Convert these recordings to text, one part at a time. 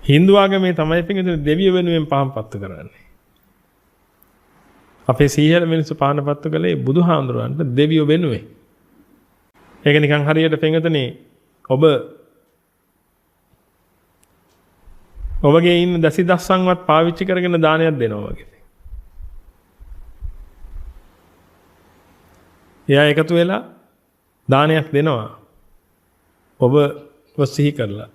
Hindu ආගමේ තමයි පින්වතුනි දෙවියෝ වෙනුවෙන් පහන් පත්තු කරන්නේ. අපේ සීහල මිනිස්සු පහන පත්තු කළේ බුදුහාඳුරන්ට දෙවියෝ වෙනුවෙන්. ඒක නිකන් හරියට පින්වතුනි ඔබගේ ඉන්න දසි දස්සන්වත් පාවිච්චි කරගෙන දානයක් දෙනවා වගේ. එයා එකතු වෙලා දානයක් දෙනවා. ඔබ සිහි කරලා.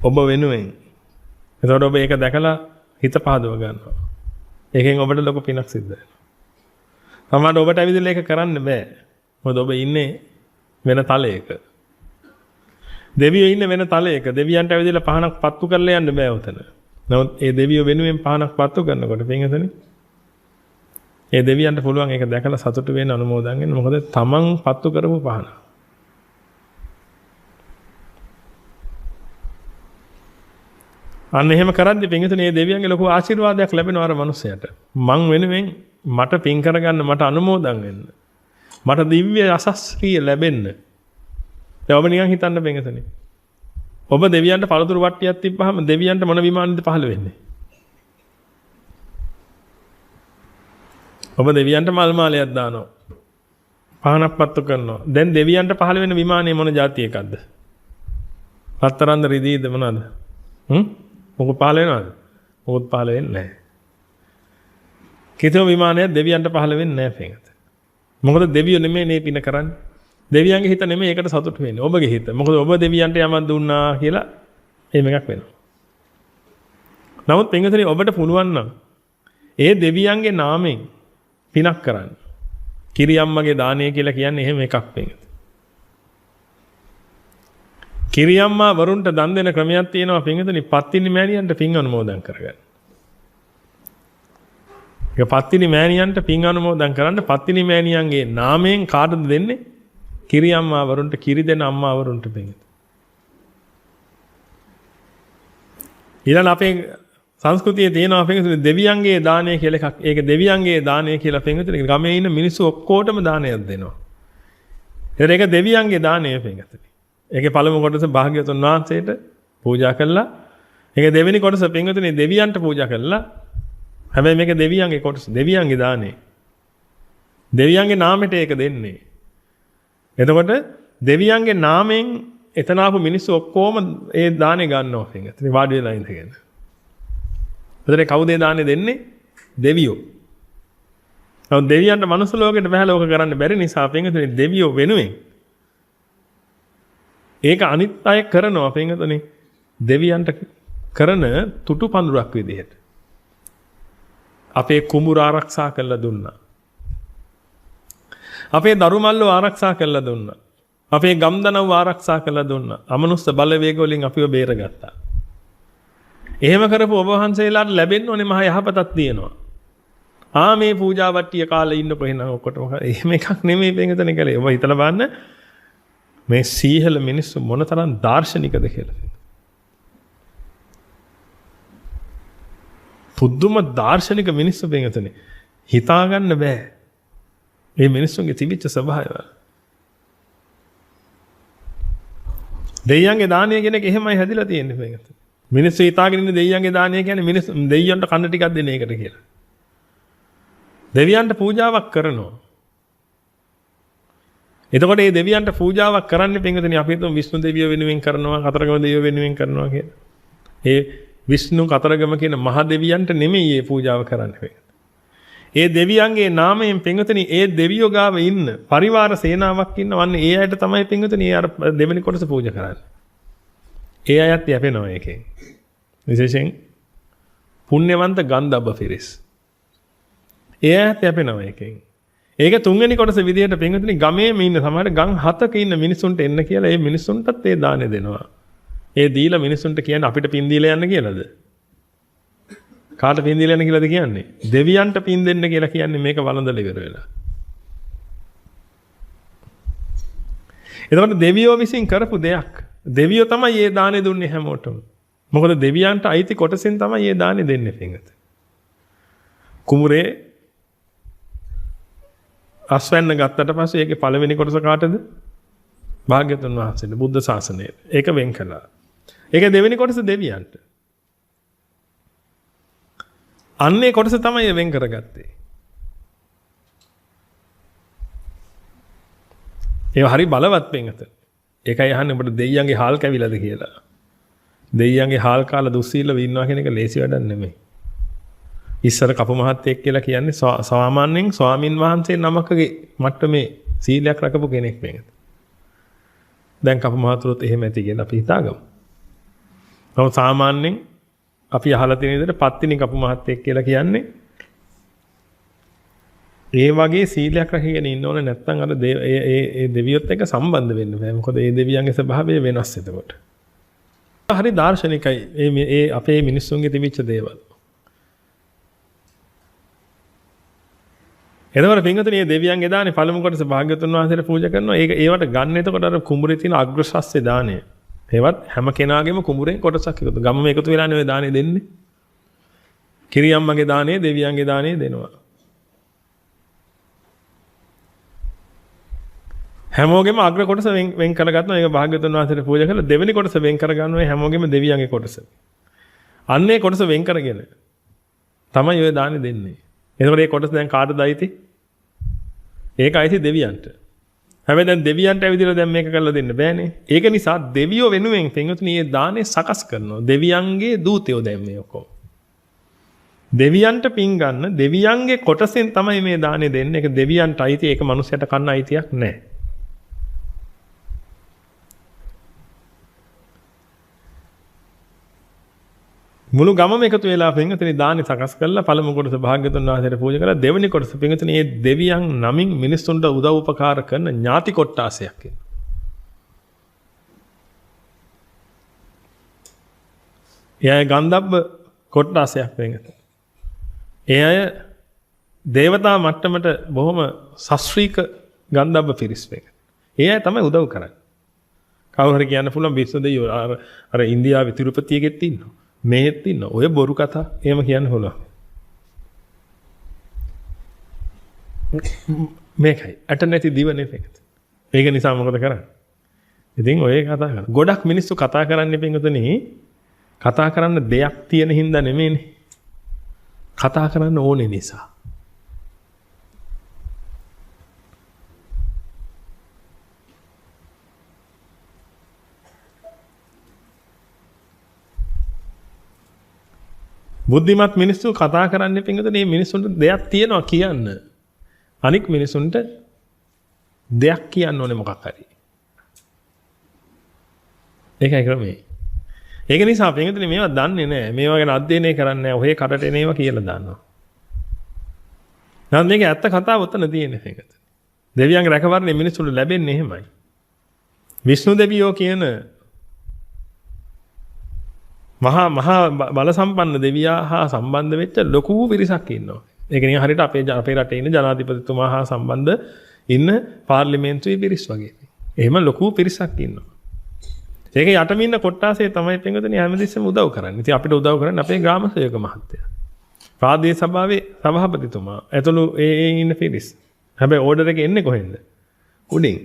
ඔබ වෙනුවෙන්. එතකොට ඔබ ඒක දැකලා හිත පහදව ගන්නවා. ඒකෙන් ඔබට ලොකු පිනක් සිද්ධ වෙනවා. සමහරවිට ඔබට ඇවිදලා ඒක කරන්න බෑ. මොකද ඔබ ඉන්නේ වෙන තලයක. දෙවියෝ ඉන්නේ වෙන තලයක. දෙවියන්ට ඇවිදලා පහනක් පත්තු කරලා යන්න බෑ උතන. නමුත් ඒ දෙවියෝ වෙනුවෙන් පහනක් පත්තු කරනකොට පින්වතුනි ඒ දෙවියන්ට පුළුවන් ඒක දැකලා සතුටු වෙන්න අනුමෝදන් වෙන්න. මොකද තමන් පත්තු කරපු පහන. අන්න එහෙම කරද්දී පින්වතුනි මේ දෙවියන්ගේ ලොකු ආශිර්වාදයක් ලැබෙනවා අර මනුස්සයාට. මං වෙනුවෙන් මට පින් කරගන්න මට අනුමෝදන් වෙන්න. මට දිව්‍ය යසස්සිය ලැබෙන්න. දැන් ඔබ නිකන් හිතන්න පින්වතුනි. ඔබ දෙවියන්ට පළතුරු වට්ටියක් තිබ්බහම දෙවියන්ට මොන විමානෙද පහළ වෙන්නේ? ඔබ දෙවියන්ට මල් මාලයක් දානවා. පහනක් පත්තු කරනවා. දැන් දෙවියන්ට පහළ වෙන විමානය මොන જાති එකක්ද? රත්තරන්ද රිදීද මොනවාද? මොකක් පහළ වෙනවද? මොකක් පහළ වෙන්නේ නැහැ. කිතෝ විමානයක් දෙවියන්ට පහළ වෙන්නේ නැහැ පින්වත. මොකද දෙවියෝ නෙමෙයි මේ පින කරන්නේ. දෙවියන්ගේ හිත නෙමෙයි ඒකට සතුටු වෙන්නේ. ඔබගේ හිත. මොකද ඔබ දෙවියන්ට යමක් දුන්නා කියලා එහෙම එකක් වෙනවා. නමුත් පින්වතනි ඔබට පුළුවන් නම් ඒ දෙවියන්ගේ නාමයෙන් පිනක් කරන්න. කිරියම්මගේ දානය කියලා කියන්නේ එහෙම එකක් පින්වත. කිරියම්මා වරුන්ට දන් දෙන ක්‍රමයක් තියෙනවා පින්වතුනි පත්තිනි මෑණියන්ට පින් අනුමෝදන් කරගන්න. ඒක පත්තිනි මෑණියන්ට පින් අනුමෝදන් කරන්න පත්තිනි මෑණියන්ගේ නාමයෙන් කාටද දෙන්නේ? කිරියම්මා වරුන්ට කිරි දෙන අම්මා වරුන්ට පින්වතුනි. ඊළඟ අපේ සංස්කෘතියේ තියෙනවා පින්වතුනි දෙවියන්ගේ දානය කියලා එකක්. ඒක දෙවියන්ගේ දානය කියලා පින්වතුනි ගමේ ඉන්න මිනිස්සු ඔක්කොටම දානයක් දෙනවා. ඒක දෙවියන්ගේ දානය පින්වතුනි. ඒකේ පළමු කොටස භාග්‍යවතුන් වහන්සේට පූජා කළා. ඒක දෙවෙනි කොටස පින්වතුනි දෙවියන්ට පූජා කළා. හැබැයි මේක දෙවියන්ගේ කොටස. දෙවියන්ගේ දානේ. දෙවියන්ගේ නාමයට ඒක දෙන්නේ. එතකොට දෙවියන්ගේ නාමයෙන් එතන ආපු මිනිස්සු ඔක්කොම ඒ දානේ ගන්නවා පින්වතුනි වාඩි වෙලා ඉඳගෙන. එතන කවුද ඒ දානේ දෙන්නේ? දෙවියෝ. නමුත් දෙවියන්ට මනුස්ස ලෝකෙට බහැලා ඕක කරන්න බැරි නිසා පින්වතුනි දෙවියෝ වෙනුවෙන් ඒක අනිත් අය කරනවා පින්වතුනි දෙවියන්ට කරන තුටු පඳුරක් විදිහට. අපේ කුඹුර ආරක්ෂා කරලා දුන්නා. අපේ දරුමල්ලෝ ආරක්ෂා කරලා දුන්නා. අපේ ගම්දනව් ආරක්ෂා කරලා දුන්නා. අමනුස්ස බලවේග වලින් අපිව බේරගත්තා. එහෙම කරපු ඔබ වහන්සේලාට ලැබෙන්න ඕනේ මහ යහපතක් තියෙනවා. මේ පූජා වට්ටිය කාලේ ඉන්නකො එහෙනම් ඔක්කොටම එහෙම එකක් නෙමෙයි පින්වතුනි කලේ. ඔබ හිතලා බලන්න මේ සීහල මිනිස්සු මොනතරම් දාර්ශනිකද කියලා. පුදුම දාර්ශනික මිනිස්සු පින්වතුනි. හිතා ගන්න බෑ. මේ මිනිස්සුන්ගේ තිබිච්ච ස්වභාවය. දෙයියන්ගේ දානය කියන එක එහෙමයි හැදිලා තියෙන්නේ පින්වතුනි. මිනිස්සු හිතාගෙන ඉන්නේ දෙයියන්ගේ දානය කියන්නේ මිනිස්සු දෙයියන්ට කන්න ටිකක් දෙන එකට කියලා. දෙවියන්ට පූජාවක් කරනවා. එතකොට මේ දෙවියන්ට පූජාවක් කරන්න පින්වතුනි අපි හිතමු විෂ්ණු දෙවියෝ වෙනුවෙන් කරනවා කතරගම දෙවියෝ වෙනුවෙන් කරනවා කියලා. ඒ විෂ්ණු කතරගම කියන මහ දෙවියන්ට නෙමෙයි මේ පූජාව කරන්නේ. ඒ දෙවියන්ගේ නාමයෙන් පින්වතුනි ඒ දෙවියෝ ගාව ඉන්න පරිවාර සේනාවක් ඉන්නවන්නේ ඒ අයට තමයි පින්වතුනි අර දෙවෙනි කොටස පූජා කරන්නේ. ඒ අයත් යැපෙනවා ඒකෙන්. විශේෂයෙන් පුණ්‍යවන්ත ගන්ධබ්බ පිරිස්. ඒ අයත් යැපෙනවා ඒකෙන්. ඒක තුන්වෙනි කොටස විදිහට පින්වතුනි ගමේම ඉන්න සමහර ගම් 7ක ඉන්න මිනිසුන්ට එන්න කියලා ඒ මිනිසුන්ටත් ඒ දානේ දෙනවා. ඒ දීලා මිනිසුන්ට කියන්නේ අපිට පින් දීලා යන්න කියලාද? කාට පින් දීලා යන්න කියලාද කියන්නේ? දෙවියන්ට පින් දෙන්න කියලා කියන්නේ මේක වළඳලා ඉවර වෙලා. එතකොට දෙවියෝ විසින් කරපු දෙයක්. දෙවියෝ තමයි මේ දානේ දුන්නේ හැමෝටම. මොකද දෙවියන්ට අයිති කොටසෙන් තමයි මේ දානේ දෙන්නේ පින්වත. කුමුරේ අස්වැන්න ගත්තට පස්සේ ඒකේ පළවෙනි කොටස කාටද? භාග්‍යවතුන් වහන්සේට බුද්ධ ශාසනයට. ඒක වෙන් කළා. ඒක දෙවෙනි කොටස දෙවියන්ට. අන්නේ කොටස තමයි වෙන් කරගත්තේ. ඒ හරි බලවත් වෙන්ගත. ඒකයි අහන්නේ ඔබට දෙයියන්ගේ හාල් කැවිලාද කියලා. දෙයියන්ගේ හාල් කාලා දුස්සීලව ඉන්නවා කියන එක ලේසි වැඩක් නෙමෙයි. ඉස්සර කපු මහත්තයෙක් කියලා කියන්නේ සාමාන්‍යයෙන් ස්වාමින් වහන්සේ නමකගේ මට්ටමේ සීලයක් රැකපු කෙනෙක් වෙන්ගත. දැන් කපු මහතුරුත් එහෙම ඇති කියලා අපි හිතාගමු. නමුත් සාමාන්‍යයෙන් අපි අහලා තියෙන විදිහට පත්තිනි කපු මහත්තයෙක් කියලා කියන්නේ ඒ වගේ සීලයක් රැකගෙන ඉන්න ඕනේ නැත්නම් අර ඒ දෙවියොත් එක්ක සම්බන්ධ වෙන්න බෑ. මොකද ඒ දෙවියන්ගේ ස්වභාවය වෙනස් එතකොට. හරි දාර්ශනිකයි ඒ අපේ මිනිස්සුන්ගේ තිබිච්ච දේවල්. එතකොට පින්වතුනි මේ දෙවියන්ගේ දානේ පළමු කොටස භාග්‍යවතුන් වහන්සේට පූජා කරනවා. ඒක ගන්න එතකොට අර කුඹුරේ තියෙන අග්‍රශස්සේ දාණය. ඒවත් හැම කෙනාගේම කුඹුරෙන් කොටසක් එකතු. ගමම එකතු වෙලානේ ඔය දානේ දෙන්නේ. කිරියම්මගේ දානේ දෙවියන්ගේ දානේ දෙනවා. හැමෝගෙම අග්‍ර කොටස වෙන් කරගත්තා. ඒක භාග්‍යවතුන් වහන්සේට පූජා කරලා දෙවෙනි කොටස වෙන් කරගන්නවා හැමෝගෙම දෙවියන්ගේ කොටස. අන්නේ කොටස වෙන් කරගෙන තමයි ඔය දානේ දෙන්නේ. එතකොට මේ කොටස දැන් කාටද අයිති? ඒක අයිති දෙවියන්ට. හැබැයි දැන් දෙවියන්ට ඇවිදලා දැන් මේක කරලා දෙන්න බෑනේ. ඒක නිසා දෙවියෝ වෙනුවෙන් පින්වතුනි මේ දානේ සකස් කරනවා. දෙවියන්ගේ දූතයෝ දැන් මේ ඔක්කොම. දෙවියන්ට පින් ගන්න දෙවියන්ගේ කොටසෙන් තමයි මේ දානේ දෙන්නේ. ඒක දෙවියන්ට අයිති. ඒක මනුස්සයට කන්න අයිතියක් නැහැ. මුළු ගමම එකතු වෙලා පින්වතුනි දානේ සකස් කරලා පළමු කොටස භාග්‍යවතුන් වහන්සේට පූජා කරලා දෙවෙනි කොටස පින්වතුනි මේ දෙවියන් නමින් මිනිස්සුන්ට උදව් උපකාර කරන ඥාති කොට්ටාසයක් වෙනවා. ඒ අය ගන්ධබ්බ කොට්ටාසයක් වෙනවා. ඒ අය දේවතා මට්ටමට බොහොම ශාස්ත්‍රීය ගන්ධබ්බ පිරිස් වෙනවා. ඒ අය තමයි උදව් කරන්නේ. කවුරු හරි කියන්න පුළුවන් විශ්ව දෙවියෝ අර ඉන්දියාවේ තිරුපතියෙත් ඉන්නවා. මේත් ඉන්න ඔය බොරු කතා එහෙම කියන්න හොලුවා. මේකයි අට නැති දිවනේ මේකත්. ඒක නිසා මොකද කරන්නේ? ඉතින් ඔය කතා කරා. ගොඩක් මිනිස්සු කතා කරන්නේ පින්වතුනි කතා කරන්න දෙයක් තියෙන හින්දා නෙමෙයිනේ. කතා කරන්න ඕනේ නිසා. බුද්ධිමත් මිනිස්සු කතා කරන්නේ පින්වතුනි මේ මිනිස්සුන්ට දෙයක් තියෙනවා කියන්න. අනික් මිනිස්සුන්ට දෙයක් කියන්න ඕනේ මොකක් හරි. ඒකයි ක්‍රමේ. ඒක නිසා පින්වතුනි මේවා දන්නේ නැහැ. මේවා ගැන අධ්‍යයනය කරන්නේ නැහැ. ඔහේ කටට එනේවා කියලා දානවා. නැත්නම් මේක ඇත්ත කතාව උතන තියෙන්නේ පින්වතුනි. දෙවියන්ගේ රැකවරණය මිනිස්සුන්ට ලැබෙන්නේ එහෙමයි. විෂ්ණු දෙවියෝ කියන මහා බල සම්පන්න දෙවියා හා සම්බන්ධ වෙච්ච ලොකු පිරිසක් ඉන්නවා. ඒක නිකන් හරියට අපේ රටේ ඉන්න ජනාධිපතිතුමා හා සම්බන්ධ ඉන්න පාර්ලිමේන්තුවේ පිරිස් වගේ. එහෙම ලොකු පිරිසක් ඉන්නවා. ඒක යටම ඉන්න කොට්ටාසේ තමයි පින්වතුනි හැමදෙස්සෙම උදව් කරන්නේ. ඉතින් අපිට උදව් කරන්නේ අපේ ග්‍රාම සේවක මහත්තයා. ප්‍රාදේශ සභාවේ සභාපතිතුමා. ඇතුළු ඒ ඉන්න පිරිස්. හැබැයි ඕඩර් එක එන්නේ කොහෙන්ද? උඩින්.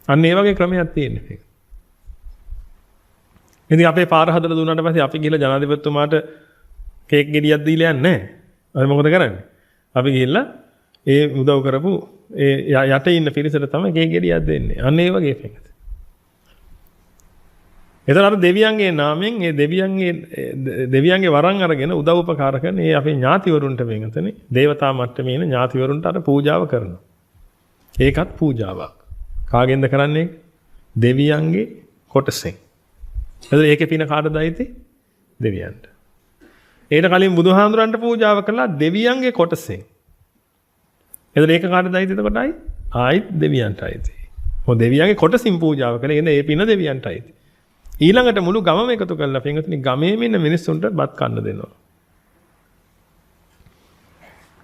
අන්න ඒ වගේ ක්‍රමයක් තියෙනවා. ඉතින් අපේ පාර හදලා දුන්නාට පස්සේ අපි ගිහලා ජනාධිපතිතුමාට කේක් ගෙඩියක් දීලා යන්නේ නැහැ. අපි මොකද කරන්නේ? අපි ගිහලා ඒ උදව් කරපු ඒ යට ඉන්න පිරිසට තමයි කේක් ගෙඩියක් දෙන්නේ. අන්න ඒ වගේ එකක්. එතන අර දෙවියන්ගේ නාමයෙන් ඒ දෙවියන්ගේ වරන් අරගෙන උදව් උපකාර කරන ඒ අපේ ඥාතිවරුන්ට වෙනතනේ දේවතා මට්ටමේ ඉන්න ඥාතිවරුන්ට අර පූජාව කරනවා. ඒකත් පූජාවක්. කාගෙන්ද කරන්නේ? දෙවියන්ගේ කොටසෙන්. එතකොට ඒකේ පින කාටද අයිති? දෙවියන්ට. ඊට කලින් බුදුහාමුදුරන්ට පූජාව කළා දෙවියන්ගේ කොටසෙන්. එතකොට ඒක කාටද අයිති? එතකොට ආයිත් දෙවියන්ට අයිති. මොකද දෙවියන්ගේ කොටසින් පූජාව කළේ එන ඒ පින දෙවියන්ට අයිති. ඊළඟට මුළු ගමම එකතු කරලා පින්වතුනි ගමේම ඉන්න මිනිස්සුන්ට බත් කන්න දෙනවා.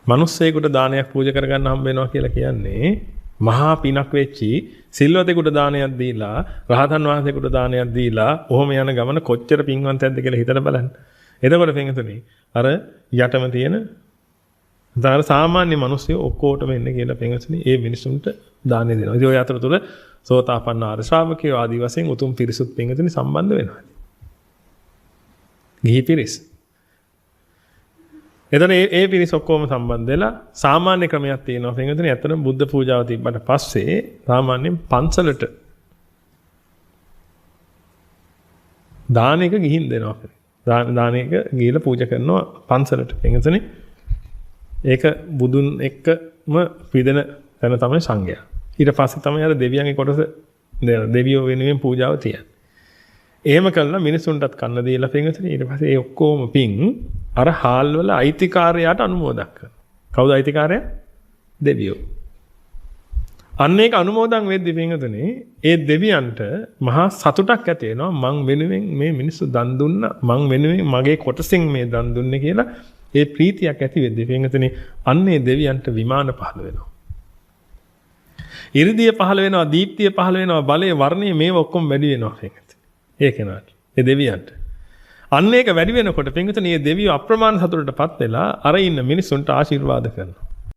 මිනිස්සෙකුට දානයක් පූජා කරගන්න හම්බ වෙනවා කියලා කියන්නේ මහා පිනක් වෙච්චි සිල්වතෙකුට දානයක් දීලා රහතන් වහන්සේකට දානයක් දීලා ඔහොම යන ගමන කොච්චර පින්වන්තයක්ද කියලා හිතලා බලන්න. එතකොට පින්වතුනි අර යටම තියෙන දාන සාමාන්‍ය මිනිස්සු ඔක්කොටම එන්න කියලා පින්වතුනි ඒ මිනිසුන්ට දානෙ දෙනවා. ඉතින් ඔය අතරතුර සෝතාපන්න ආර්ය ශ්‍රාවකයෝ ආදි වශයෙන් උතුම් පිරිසුත් පින්වතුනි සම්බන්ධ වෙනවා. ගිහි පිරිස්. එතන ඒ පිරිස් ඔක්කොම සම්බන්ධ වෙලා සාමාන්‍ය ක්‍රමයක් තියෙනවා. පින්වතුනි ඇත්තටම බුද්ධ පූජාව තිබ්බට පස්සේ සාමාන්‍යයෙන් පන්සලට දානයක ගිහින් දෙනවා. දානයක ගිහිල්ලා පූජා කරනවා පන්සලට. පින්වතුනි ඒක බුදුන් එක්කම පිදෙන තැන තමයි සංඝයා. ඊට පස්සේ තමයි අර දෙවියන්ගේ කොටස දෙවියෝ වෙනුවෙන් පූජාව තියන්නේ. එහෙම කළා මිනිසුන්ටත් කන්න දීලා පින්වතුනි ඊට පස්සේ ඒ ඔක්කොම පින් අර හාල් වල අයිතිකාරයාට අනුමෝදන් කරනවා. කවුද අයිතිකාරයා? දෙවියෝ. අන්න ඒක අනුමෝදන් වෙද්දී පින්වතුනි ඒ දෙවියන්ට මහා සතුටක් ඇති වෙනවා. මං වෙනුවෙන් මේ මිනිස්සු දන් දුන්නා. මං වෙනුවෙන් මගේ කොටසින් මේ දන් දුන්නේ කියලා ඒ ප්‍රීතියක් ඇති වෙද්දී පින්වතුනි අන්නේ දෙවියන්ට විමාන පහළ වෙනවා. ඉරිදිය පහළ වෙනවා, දීප්තිය පහළ වෙනවා, බලයේ වර්ණයේ මේව ඔක්කොම වැඩි වෙනවා පින්වතුනි. ඒ කෙනාට. ඒ දෙවියන්ට. අන්න ඒක වැඩි වෙනකොට පින්වතුනි මේ දෙවියෝ අප්‍රමාණ සතුටටපත් වෙලා අර ඉන්න මිනිසුන්ට ආශිර්වාද කරනවා.